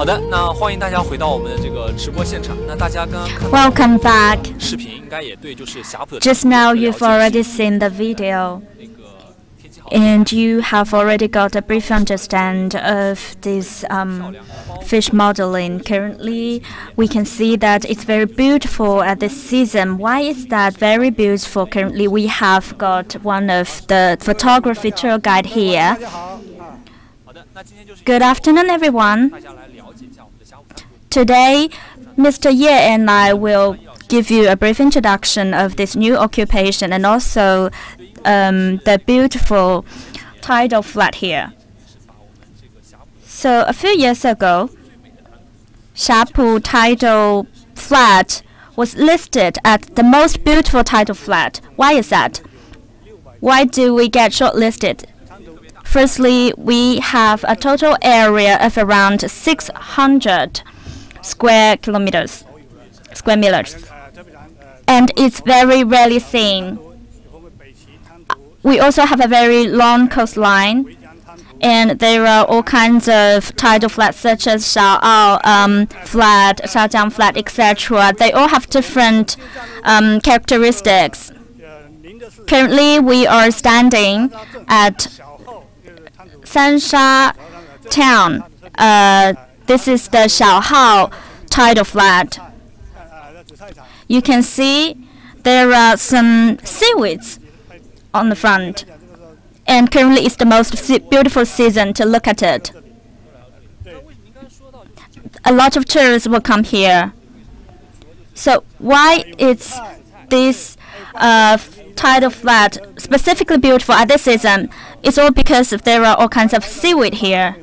的，那欢迎大家回到我们的这个直播现场。那大家刚刚看到 Welcome back. 视频应该也对，就是霞浦的 Just now you've already seen the video, and you have already got a brief understand of this fish modeling. Currently, we can see that it's very beautiful at this season. Why is that very beautiful? Currently, we have got one of the photography tour guide here. Good afternoon, everyone. Today, Mr. Ye and I will give you a brief introduction of this new occupation and also the beautiful tidal flat here. So a few years ago, Chapu tidal flat was listed as the most beautiful tidal flat. Why is that? Why do we get shortlisted? Firstly, we have a total area of around 600 square meters, and it's very rarely seen. We also have a very long coastline, and there are all kinds of tidal flats such as Shaohao flat, Shaojiang flat, etc. They all have different characteristics. Currently, we are standing at Sansha town. This is the Shaohao tidal flat. You can see there are some seaweeds on the front, and currently it's the most beautiful season to look at it. A lot of tourists will come here. So why is this tidal flat specifically beautiful at this season? It's all because there are all kinds of seaweed here.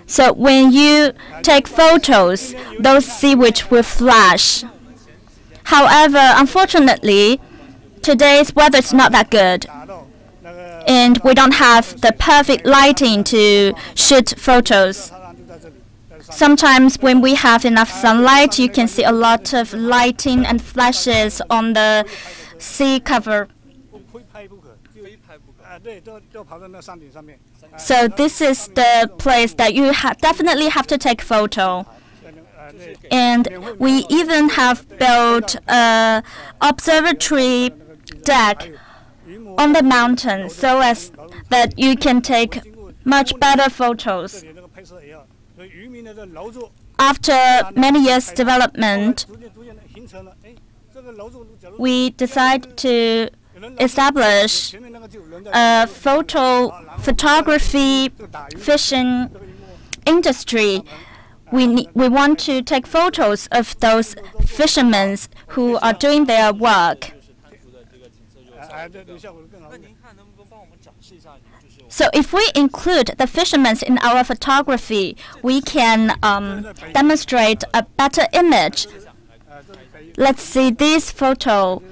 So when you take photos, those seaweed will flash. However, unfortunately, today's weather is not that good, and we don't have the perfect lighting to shoot photos. Sometimes when we have enough sunlight, you can see a lot of lighting and flashes on the sea cover. So this is the place that you definitely have to take photo. And we even have built an observatory deck on the mountain so as that you can take much better photos. After many years' development, we decided to establish a photography fishing industry. We want to take photos of those fishermen who are doing their work. So if we include the fishermen in our photography, we can demonstrate a better image. Let's see this photo.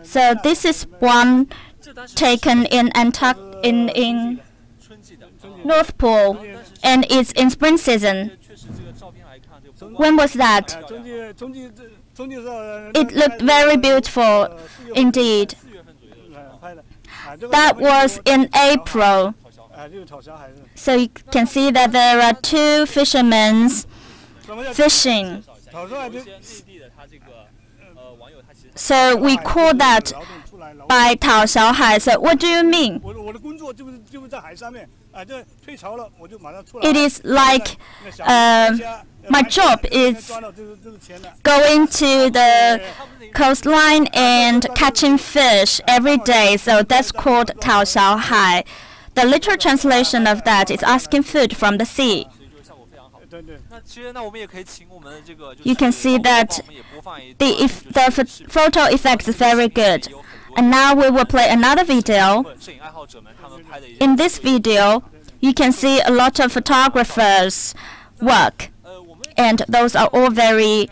So this is one taken in North Pole, and it's in spring season. When was that? It looked very beautiful indeed. That was in April. So you can see that there are two fishermen fishing. So we call that by Tao Xiaohai. So what do you mean? It is like my job is going to the coastline and catching fish every day. So that's called Tao Xiaohai. The literal translation of that is asking food from the sea. You can see that the photo effect is very good. And now we will play another video. In this video, you can see a lot of photographers' work, and those are all very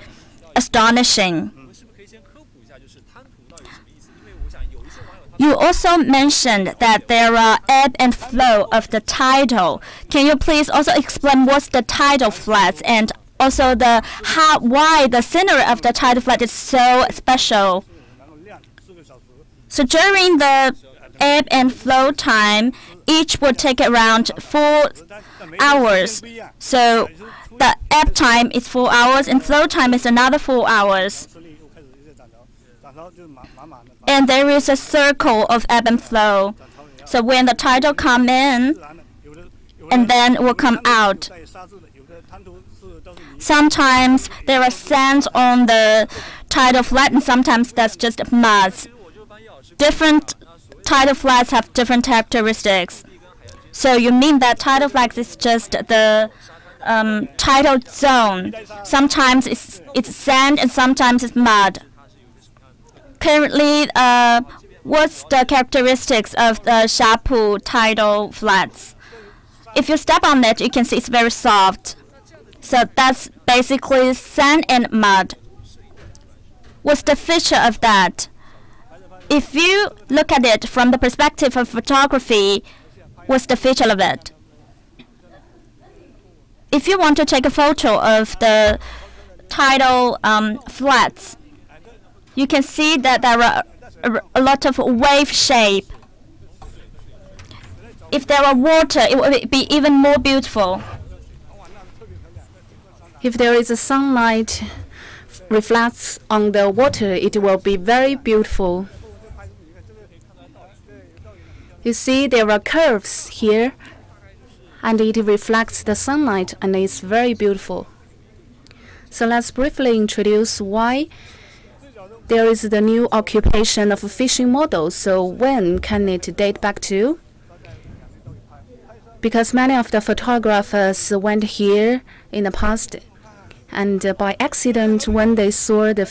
astonishing. You also mentioned that there are ebb and flow of the tidal. Can you please also explain what's the tidal flats and also why the scenery of the tidal flat is so special? So during the ebb and flow time, each will take around 4 hours. So the ebb time is 4 hours and flow time is another 4 hours. And there is a circle of ebb and flow. So when the tidal come in, and then will come out. Sometimes there are sands on the tidal flat, and sometimes that's just mud. Different tidal flats have different characteristics. So you mean that tidal flats is just the tidal zone. Sometimes it's sand and sometimes it's mud. Currently, what's the characteristics of the Chapu tidal flats? If you step on it, you can see it's very soft. So that's basically sand and mud. What's the feature of that? If you look at it from the perspective of photography, what's the feature of it? If you want to take a photo of the tidal flats, you can see that there are a lot of wave shape. If there were water, it would be even more beautiful. If there is a sunlight reflects on the water, it will be very beautiful. You see there are curves here, and it reflects the sunlight, and it's very beautiful. So let's briefly introduce why there is the new occupation of a fishing model. So when can it date back to? Because many of the photographers went here in the past, and by accident, when they saw the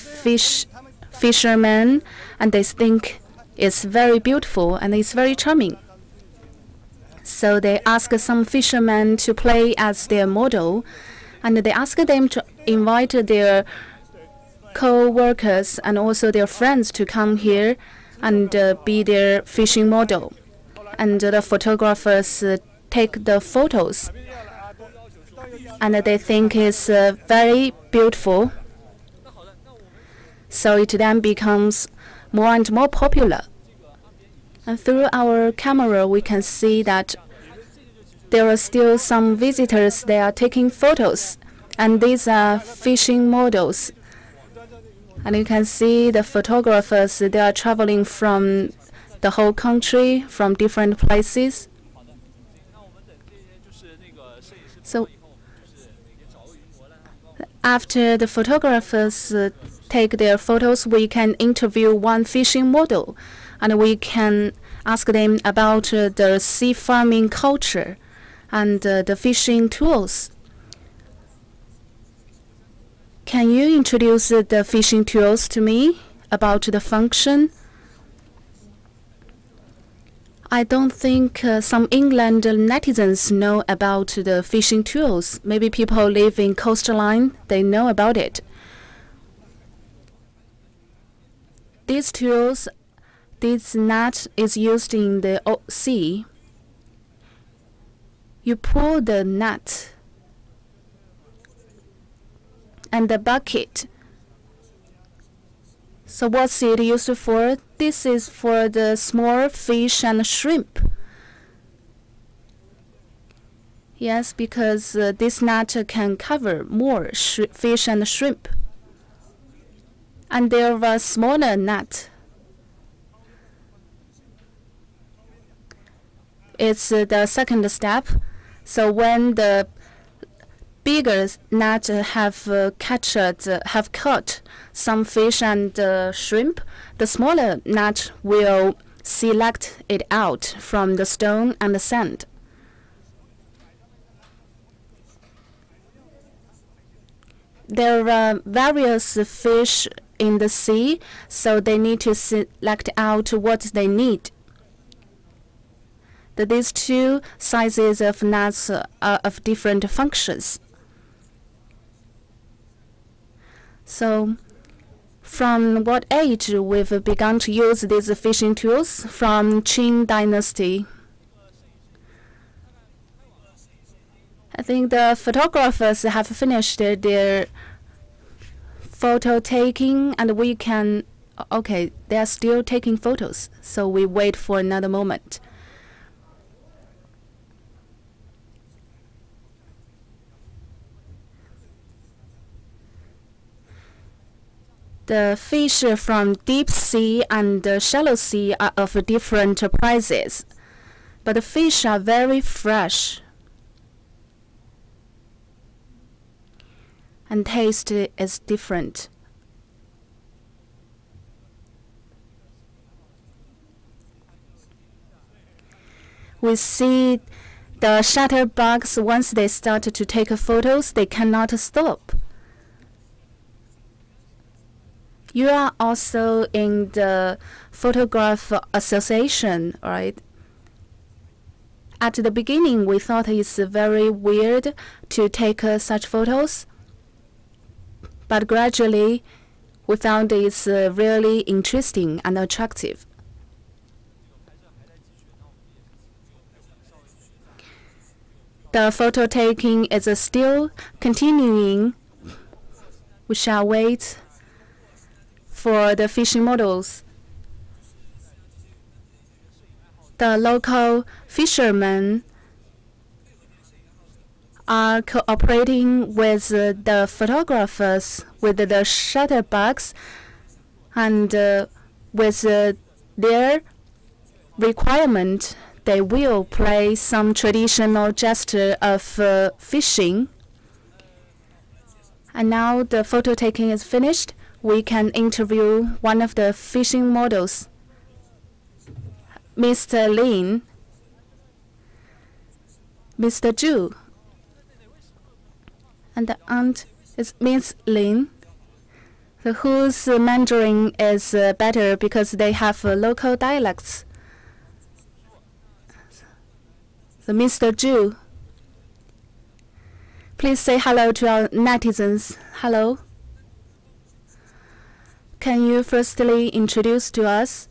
fishermen, and they think it's very beautiful and it's very charming. So they asked some fishermen to play as their model, and they asked them to invite their co-workers and also their friends to come here and be their fishing model. And the photographers take the photos, and they think it's very beautiful. So it then becomes more and more popular. And through our camera, we can see that there are still some visitors. They are taking photos, and these are fishing models. And you can see the photographers, they are traveling from the whole country, from different places. So after the photographers take their photos, we can interview one fishing model, and we can ask them about the sea farming culture and the fishing tools. Can you introduce the fishing tools to me, about the function? I don't think some England netizens know about the fishing tools. Maybe people live in coastline, they know about it. These tools, this net is used in the sea. You pull the net and the bucket. So what's it used for? This is for the small fish and shrimp. Yes, because this net can cover more fish and shrimp. And there was smaller net. It's the second step. So when the bigger net have caught some fish and shrimp, the smaller net will select it out from the stone and the sand. There are various fish in the sea, so they need to select out what they need. These two sizes of nets are of different functions. So from what age we've begun to use these fishing tools? From Qing Dynasty. I think the photographers have finished their photo taking, and we can Okay, they are still taking photos, so we wait for another moment. The fish from deep sea and shallow sea are of different prices, but the fish are very fresh and taste is different. We see the shutterbugs, once they start to take photos, they cannot stop. You are also in the Photograph Association, right? At the beginning, we thought it's very weird to take such photos, but gradually, we found it's really interesting and attractive. The photo taking is still continuing. We shall wait for the fishing models. The local fishermen are cooperating with the photographers with the shutterbugs, and with their requirement, they will play some traditional gesture of fishing. And now the photo taking is finished. We can interview one of the fishing models, Mr. Lin, Mr. Zhu, and the aunt is Miss Lin, whose Mandarin is better because they have local dialects. So Mr. Zhu, please say hello to our netizens. Hello. Can you firstly introduce to us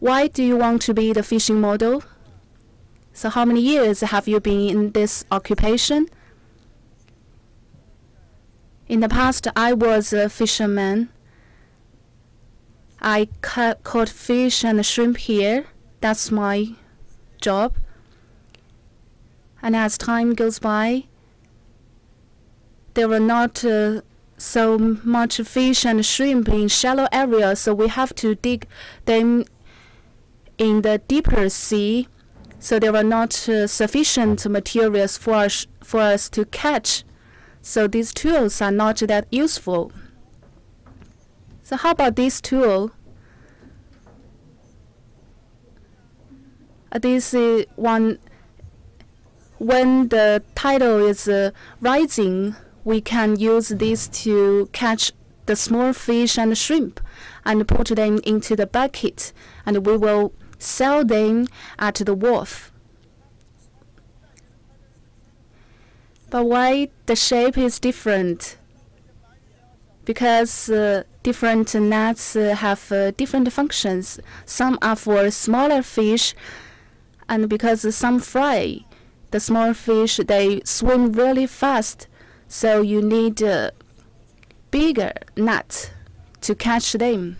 why do you want to be the fishing model? So how many years have you been in this occupation? In the past, I was a fisherman. I caught fish and shrimp here. That's my job. And as time goes by, there were not so much fish and shrimp in shallow areas, so we have to dig them in the deeper sea. So there were not sufficient materials for us to catch. So these tools are not that useful. So how about this tool? This one, when the tidal is rising, we can use this to catch the small fish and shrimp and put them into the bucket, and we will sell them at the wharf. But why the shape is different? Because different nets have different functions. Some are for smaller fish, and because some fry, the small fish, they swim really fast. So you need a bigger net to catch them.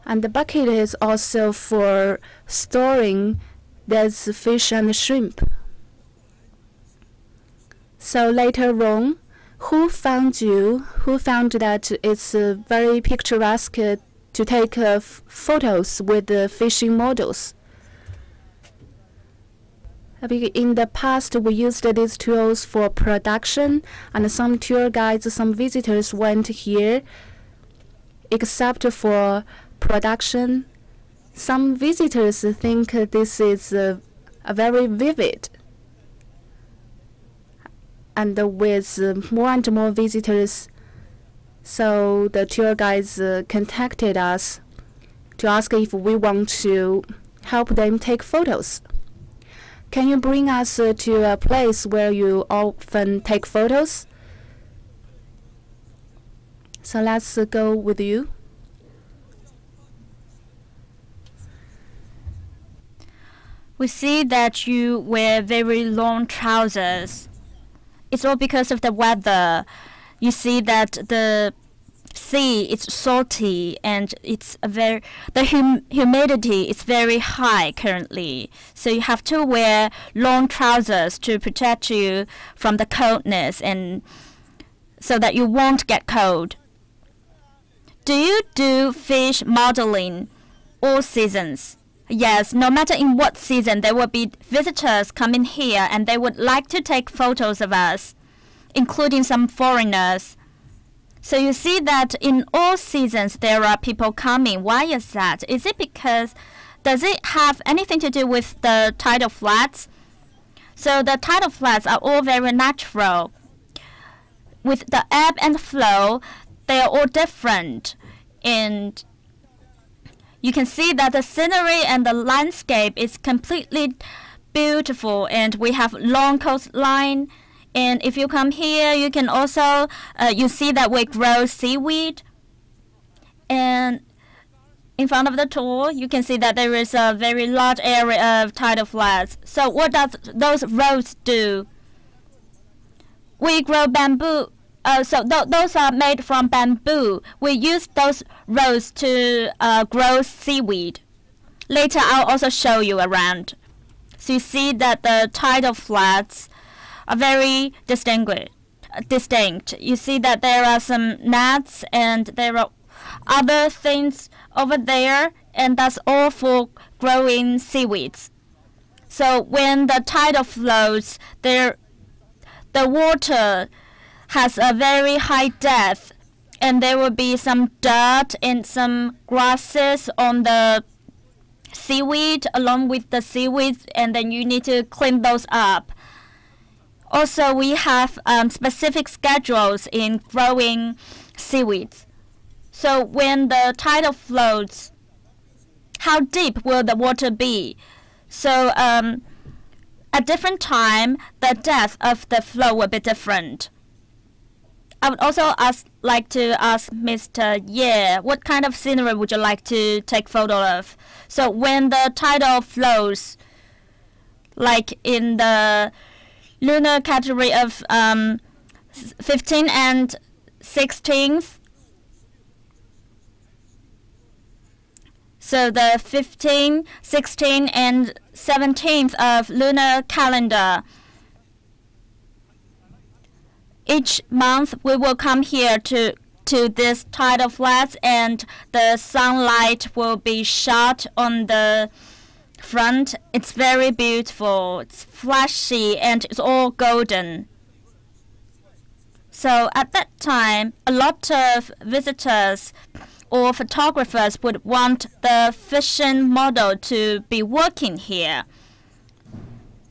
And the bucket is also for storing those fish and shrimp. So later on, who found that it's very picturesque to take photos with the fishing models? In the past, we used these tools for production, and some tour guides, some visitors went here. Except for production, some visitors think this is a very vivid. And with more and more visitors, so the tour guides contacted us to ask if we want to help them take photos. Can you bring us to a place where you often take photos? So let's go with you. We see that you wear very long trousers. It's all because of the weather. You see that the sea is salty and the humidity is very high currently. So you have to wear long trousers to protect you from the coldness and so that you won't get cold. Do you do fish modeling all seasons? Yes, no matter in what season, there will be visitors coming here and they would like to take photos of us, including some foreigners. So you see that in all seasons there are people coming. Why is that? Is it because, does it have anything to do with the tidal flats? So the tidal flats are all very natural. With the ebb and flow, they are all different. And you can see that the scenery and the landscape is completely beautiful. And we have long coastline. And if you come here, you can also, you see that we grow seaweed. And in front of the tour, you can see that there is a very large area of tidal flats. So what does those roads do? We grow bamboo. Those are made from bamboo. We use those roads to grow seaweed. Later, I'll also show you around. So you see that the tidal flats are very distinct. You see that there are some nets and there are other things over there, and that's all for growing seaweeds. So when the tidal flows, the water has a very high depth, and there will be some dirt and some grasses on the seaweed along with the seaweed, and then you need to clean those up. Also, we have specific schedules in growing seaweeds. So when the tidal flows, how deep will the water be? So at different time, the depth of the flow will be different. I would also like to ask Mr. Ye, what kind of scenery would you like to take photo of? So when the tidal flows, like in the lunar category of 15th and 16th, so the 15th, 16th, and 17th of lunar calendar, each month we will come here to this tidal flats, and the sunlight will be shot on the front. It's very beautiful. It's flashy and it's all golden. So at that time, a lot of visitors or photographers would want the fishing model to be working here.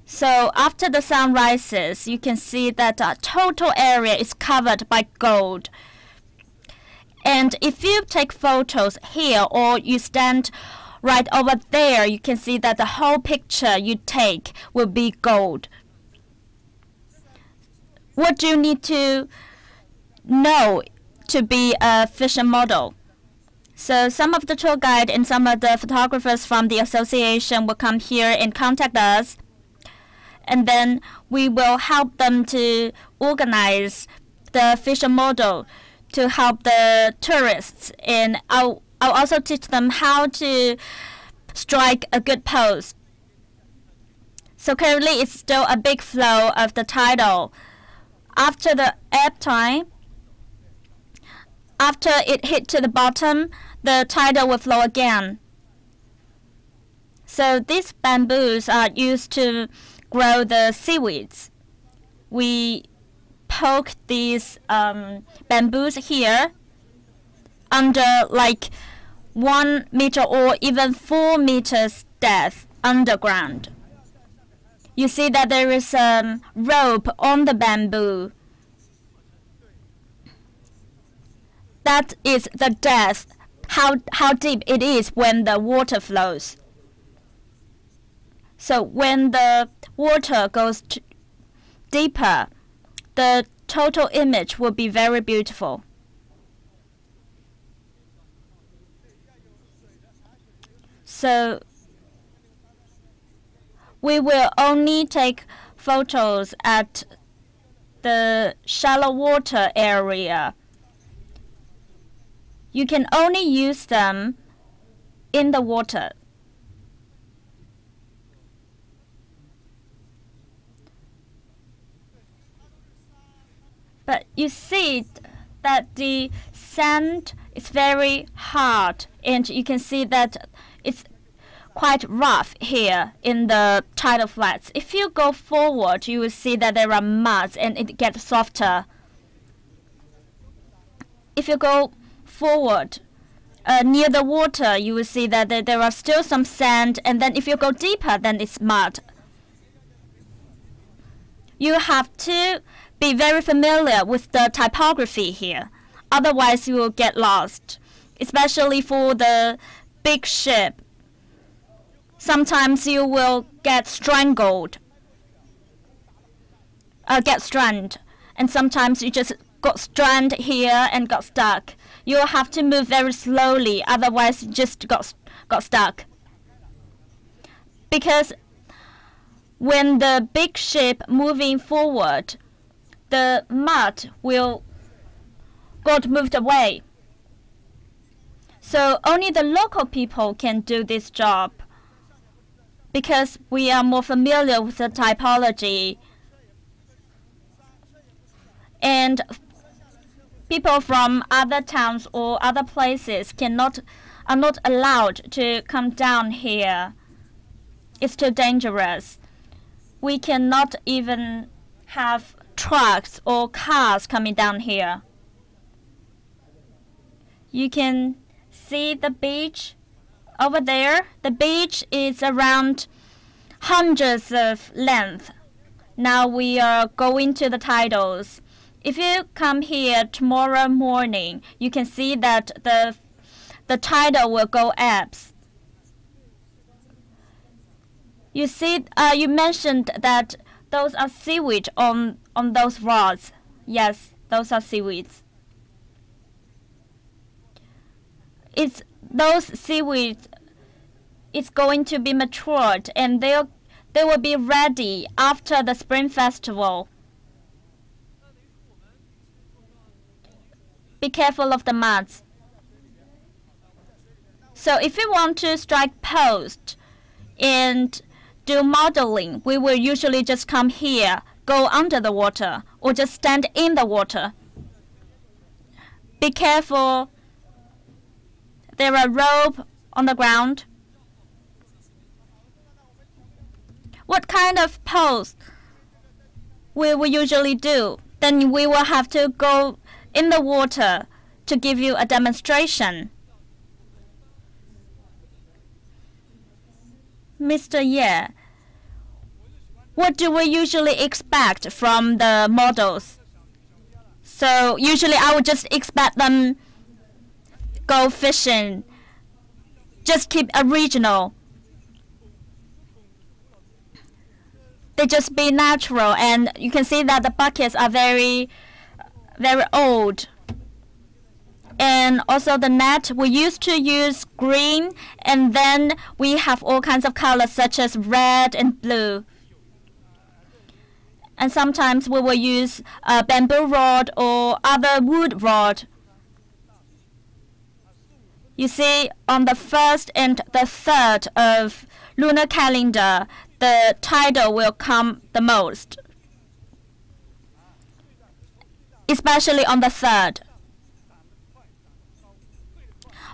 So after the sun rises, you can see that the total area is covered by gold. And if you take photos here or you stand right over there, you can see that the whole picture you take will be gold. What do you need to know to be a fishing model? So some of the tour guide and some of the photographers from the association will come here and contact us. And then we will help them to organize the fishing model to help the tourists. And I'll also teach them how to strike a good pose. So currently it's still a big flow of the tidal. After the ebb time, after it hit to the bottom, the tidal will flow again. So these bamboos are used to grow the seaweeds. We poke these bamboos here under like 1 meter or even 4 meters depth underground. You see that there is a rope on the bamboo. That is the depth, how deep it is when the water flows. So when the water goes deeper, the total image will be very beautiful. So we will only take photos at the shallow water area. you can only use them in the water. But you see that the sand is very hard, and you can see that it's quite rough here in the tidal flats. If you go forward, you will see that there are muds and it gets softer. If you go forward near the water, you will see that there are still some sand, and then if you go deeper, then it's mud. You have to be very familiar with the typography here. Otherwise, you will get lost, especially for the big ship. Sometimes you will get stranded, and sometimes you just got stranded here and got stuck. You will have to move very slowly, otherwise you just got stuck. Because when the big ship moving forward, the mud will got moved away. So only the local people can do this job, because we are more familiar with the typology, and people from other towns or other places are not allowed to come down here. It's too dangerous. We cannot even have trucks or cars coming down here. You can see the beach over there. The beach is around hundreds of length. Now we are going to the Tidals. If you come here tomorrow morning, you can see that the tidal will go ebbs. You see, you mentioned that those are seaweed on those rods. Yes, those are seaweeds. Those seaweeds, it's going to be matured, and they will be ready after the Spring Festival. Be careful of the muds. So if you want to strike post and do modeling, we will usually just come here, go under the water, or just stand in the water. Be careful. There are ropes on the ground. What kind of pose we will usually do? Then we will have to go in the water to give you a demonstration. Mr. Ye, what do we usually expect from the models? So usually I would just expect them go fishing. Just keep original. They just be natural, and you can see that the buckets are very, very old. And also the net, we used to use green, and then we have all kinds of colors such as red and blue. And sometimes we will use a bamboo rod or other wood rod. You see, on the 1st and the 3rd of lunar calendar, the tidal will come the most, especially on the 3rd.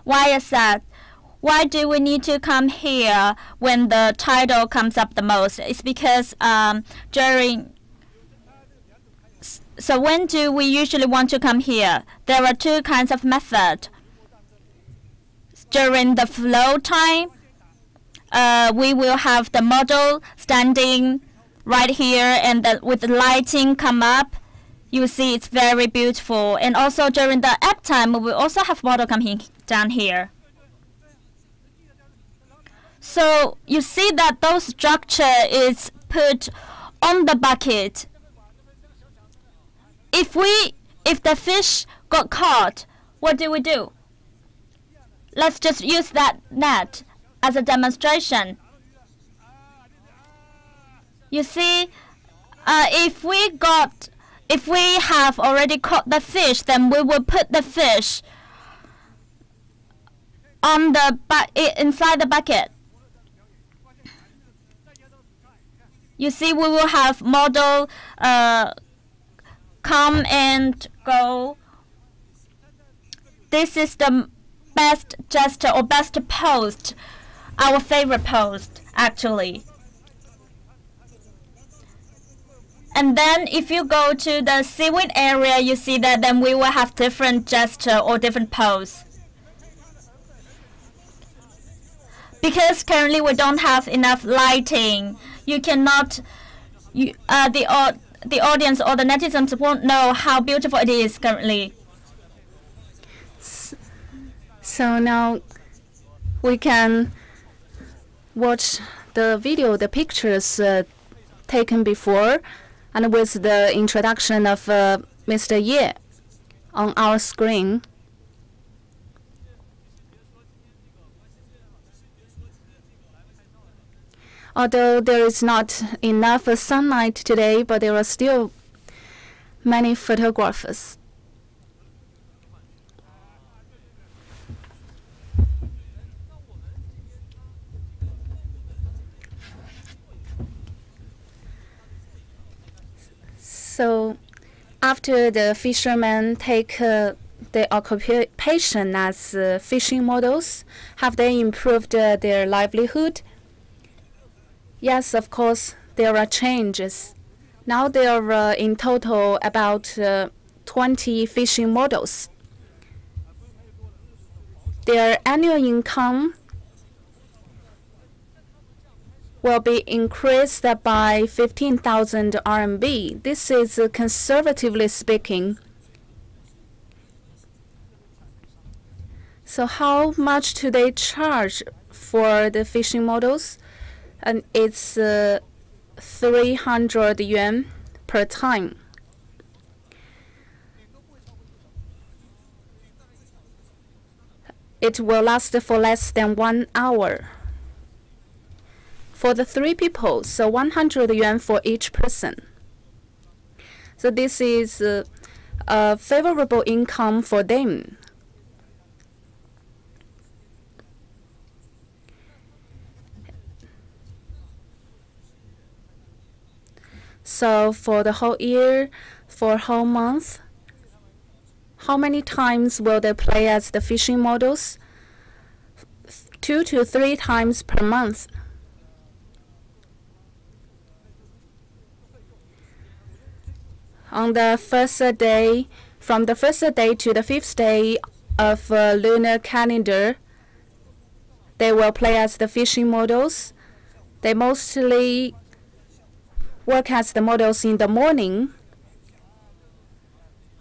Why is that? Why do we need to come here when the tidal comes up the most? It's because so when do we usually want to come here? There are two kinds of method. During the flow time, we will have the model standing right here, and with the lighting come up, you see it's very beautiful. And also during the ebb time, we will also have model coming down here. So you see that those structure is put on the bucket. If the fish got caught, what do? Let's just use that net as a demonstration. You see, if we have already caught the fish, then we will put the fish on the inside the bucket. You see, we will have model come and go. This is the best gesture or best post, our favorite post actually. And then if you go to the seaweed area, you see that then we will have different gesture or different pose. Because currently we don't have enough lighting, you cannot, the audience or the netizens won't know how beautiful it is currently. So now we can watch the video, the pictures taken before, and with the introduction of Mr. Ye on our screen. Although there is not enough sunlight today, but there are still many photographers. So after the fishermen take their occupation as fishing models, have they improved their livelihood? Yes, of course, there are changes. Now there are in total about 20 fishing models. Their annual income will be increased by 15,000 RMB. This is conservatively speaking. So how much do they charge for the fishing models? And it's 300 yuan per time. It will last for less than 1 hour. For the 3 people, so 100 yuan for each person. So this is a favorable income for them. So for the whole year, for a whole month, how many times will they play as the fishing models? 2 to 3 times per month. On the first day, from the first day to the 5th day of lunar calendar, they will play as the fishing models. They mostly work as the models in the morning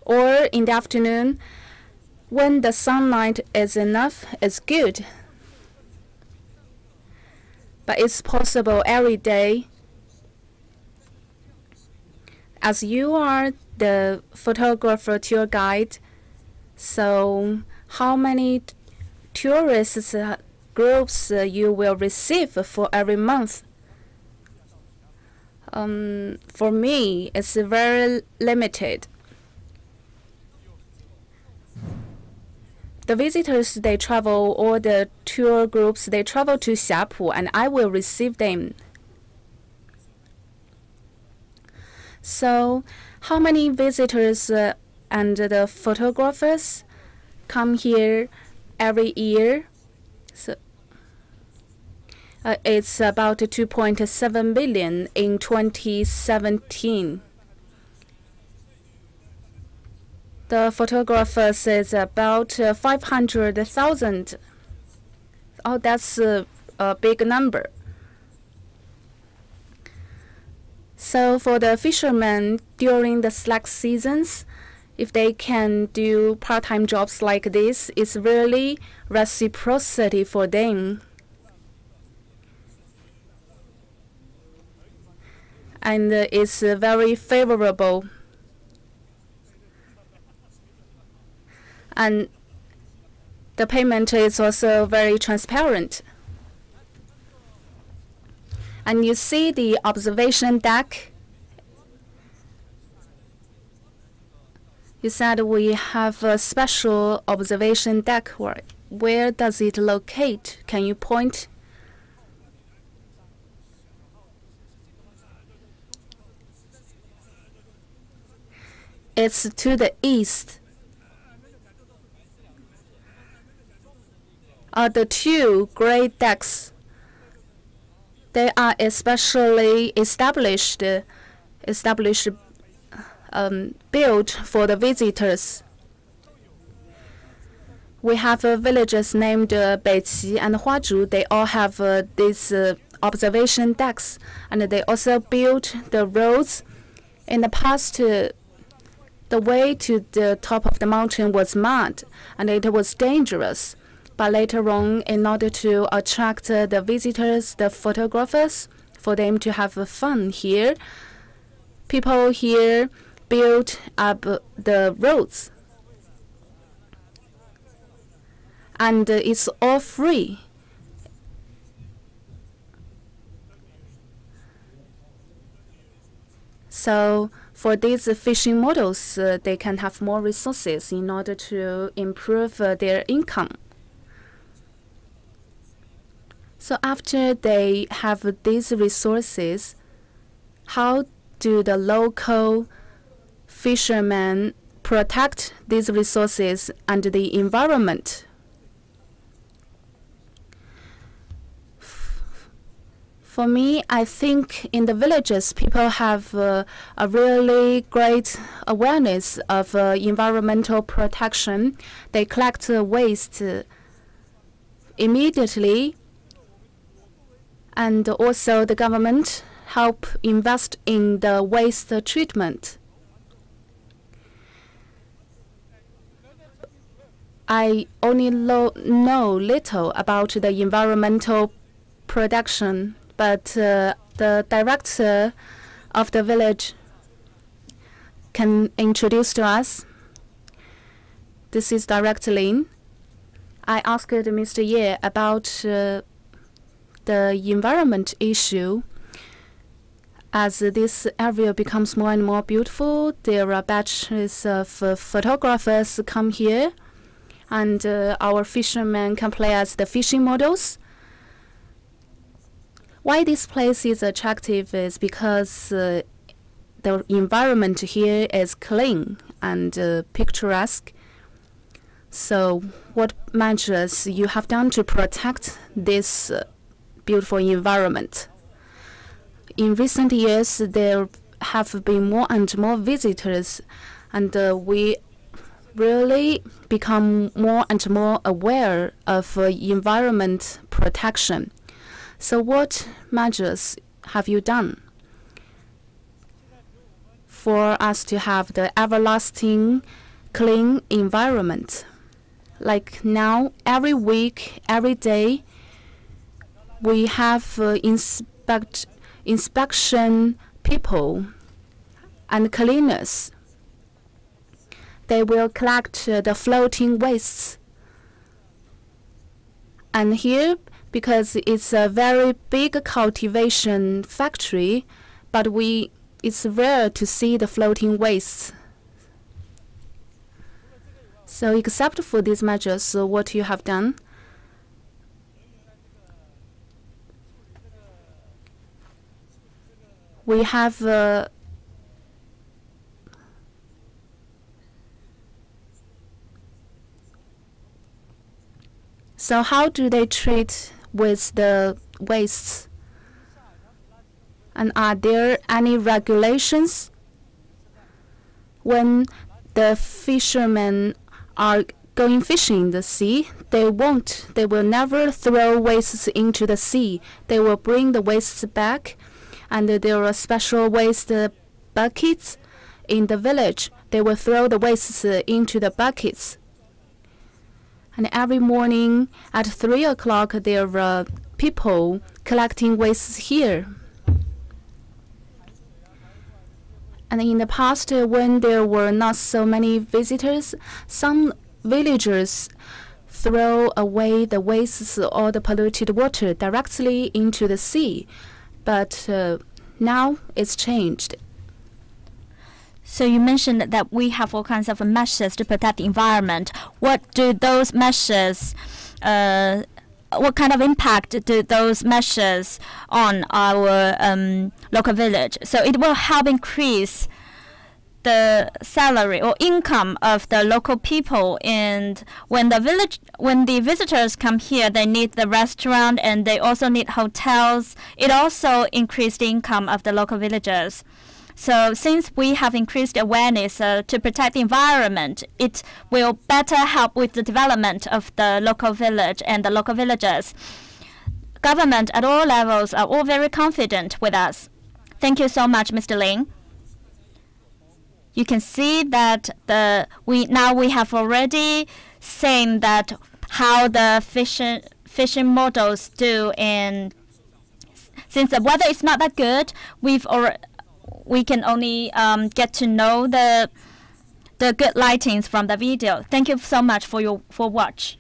or in the afternoon. When the sunlight is enough, it's good. But it's possible every day. As you are the photographer tour guide, so how many tourists groups you will receive for every month? For me, it's very limited. The visitors, they travel, or the tour groups, they travel to Chapu, and I will receive them. So how many visitors and the photographers come here every year? So it's about 2.7 billion in 2017. The photographers is about 500,000. Oh, that's a big number. So for the fishermen during the slack seasons, if they can do part-time jobs like this, it's really reciprocity for them. And it's very favorable. And the payment is also very transparent. And you see the observation deck. You said we have a special observation deck where does it locate? Can you point? It's to the east. The two great decks, they are especially established built for the visitors. We have villages named Beiqi and Huazhu. They all have these observation decks, and they also built the roads. In the past, the way to the top of the mountain was mud, and it was dangerous. But later on, in order to attract the visitors, the photographers, for them to have fun here, people here built up the roads. And it's all free. So for these fishing models, they can have more resources in order to improve their income. So after they have these resources, how do the local fishermen protect these resources and the environment? For me, I think in the villages, people have a really great awareness of environmental protection. They collect waste immediately, and also the government help invest in the waste treatment. I only know little about the environmental production, but the director of the village can introduce to us. This is Director Lin. I asked Mr. Ye about the environment issue. As this area becomes more and more beautiful, there are batches of photographers come here, and our fishermen can play as the fishing models. Why this place is attractive is because the environment here is clean and picturesque. So what measures you have done to protect this beautiful environment? In recent years, there have been more and more visitors, and we really become more and more aware of environment protection. So what measures have you done for us to have the everlasting clean environment? Like now, every week, every day, we have inspection people and cleaners. They will collect the floating wastes. And here, because it's a very big cultivation factory, but it's rare to see the floating wastes. So except for these measures, what you have done? We have so how do they treat with the wastes? And are there any regulations when the fishermen are going fishing in the sea? They will never throw wastes into the sea. They will bring the wastes back, and there are special waste buckets in the village. They will throw the wastes into the buckets. And every morning at 3 o'clock, there are people collecting wastes here. And in the past, when there were not so many visitors, some villagers throw away the wastes or the polluted water directly into the sea. But now it's changed. So you mentioned that we have all kinds of measures to protect the environment. What do those measures what kind of impact do those measures on our local village. So it will help increase the salary or income of the local people, and when the visitors come here, they need the restaurant and they also need hotels. It also increased the income of the local villagers. So since we have increased awareness to protect the environment, it will better help with the development of the local village and the local villagers. Government at all levels are all very confident with us. Thank you so much, Mr. Lin. You can see that we have already seen that how the fishing models do, and since the weather is not that good, we can only get to know the good lightings from the video. Thank you so much for watch.